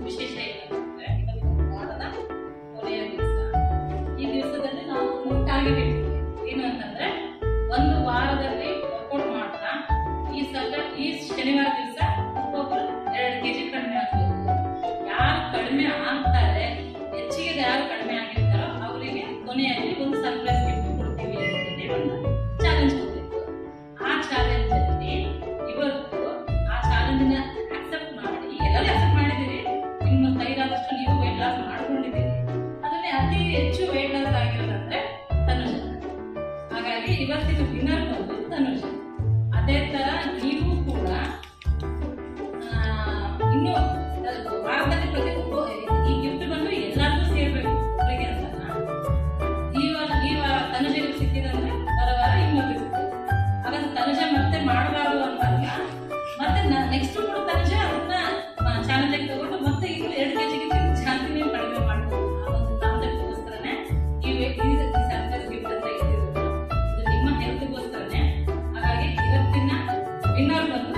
ವಿಶೇಷ ಏನಂತಂದ್ರೆ ಇವತ್ತು ವಾರದ ಕೊನೆಯ ದಿವಸ. ಈ ದಿವಸದಲ್ಲಿ ನಾವು ಒಂದು ಟಾರ್ಗೆಟ್ ಇಟ್ಟಿದ್ದೀವಿ. ಏನು ಅಂತಂದ್ರೆ ಒಂದು ವಾರದಲ್ಲಿ ವರ್ಕೌಟ್ ಮಾಡ್ತಾ ಈ ಶನಿವಾರ ದಿವಸ ಒಬ್ಬೊಬ್ಬರು 2 kg ಕಡಿಮೆ ಆಗ್ಬೇಕು. ಯಾರು ಕಡಿಮೆ ಆಗ್ತಾರೆ, ಹೆಚ್ಚಿಗೆ ಯಾರು ಕಡಿಮೆ ಆಗಿರ್ತಾರೋ ಅವರಿಗೆ ಕೊನೆಯಲ್ಲಿ ಒಂದು ಸರ್ಪ್ರೈಸ್ ಗಿಫ್ಟ್ ಕೊಡ್ತೀವಿ ಅಂತೇಳಿ ಒಂದು ಚಾಲೆಂಜ್ ಕೊಟ್ಟಿತ್ತು. ಆ ಚಾಲೆಂಜ್ ಅಲ್ಲಿ ಇವತ್ತು ಆ ಚಾಲೆಂಜ್ ಅಕ್ಸೆಪ್ಟ್ ಮಾಡಿ, ಎಲ್ಲರೂ ಅಕ್ಸೆಪ್ಟ್ ಮಾಡಿದ್ದೀರಿ. ನಿಮ್ಮ ಕೈಲಾದಷ್ಟು ನೀವು ವೇಟ್ ಲಾಸ್ ಮಾಡ್ಕೊಂಡಿದ್ದೀರಿ. ಅದರಲ್ಲಿ ಅತಿ ಹೆಚ್ಚು ವೇಟ್ ಲಾಸ್ ಆಗಿರೋದಂದ್ರೆ ತನುಜ. ಹಾಗಾಗಿ ಇವತ್ತಿನ ವಿನ್ನರ್ ಬಂದು ತನುಜ. ಅದೇ ತರ ನೀವು ಕೂಡ ಇನ್ನು ವಾರದಲ್ಲಿ ಈ ಗಿಫ್ಟ್ ಬಂದು ಎಲ್ಲರಿಗೂ ಸೇರ್ಬೇಕು ಒಬ್ಬರಿಗೆ ಅಂತ. ಈ ವಾರ ತನುಜಗೆ ಸಿಕ್ಕಿದಂದ್ರೆ ವಾರ ಇನ್ನೊಬ್ಬರಿಗೆ ಸಿಕ್ಕಿದೆ. ಹಾಗಾದ್ರೆ ತನುಜ ಮತ್ತೆ ಮಾಡಬಾರ್ದು ಅಂತಲ್ಲ, ಮತ್ತೆ ನೆಕ್ಸ್ಟ್ ಕೂಡ ತನುಜ ಅದನ್ನ ಚಾಲೆಂಜ್ ತಗೊಂಡು ಮತ್ತೆ ಇನ್ನು 2 kg ಜಾಸ್ತಿನೇ ಕಡಿಮೆ ಮಾಡ್ಬೋದು. ಆ ಒಂದು ಕಾನ್ಸೆಪ್ಟ್ಗೋಸ್ಕರನೇ ಈ ಸರ್ಪ್ರೈಸ್ ಗಿಫ್ಟ್ ಅಂತ ಇಟ್ಟಿರೋದು. ಇದು ನಿಮ್ಮ ಹೆಲ್ತ್ಗೋಸ್ಕರನೇ. ಹಾಗಾಗಿ ಇವತ್ತಿನ ವಿನ್ನರ್ ಬಂದು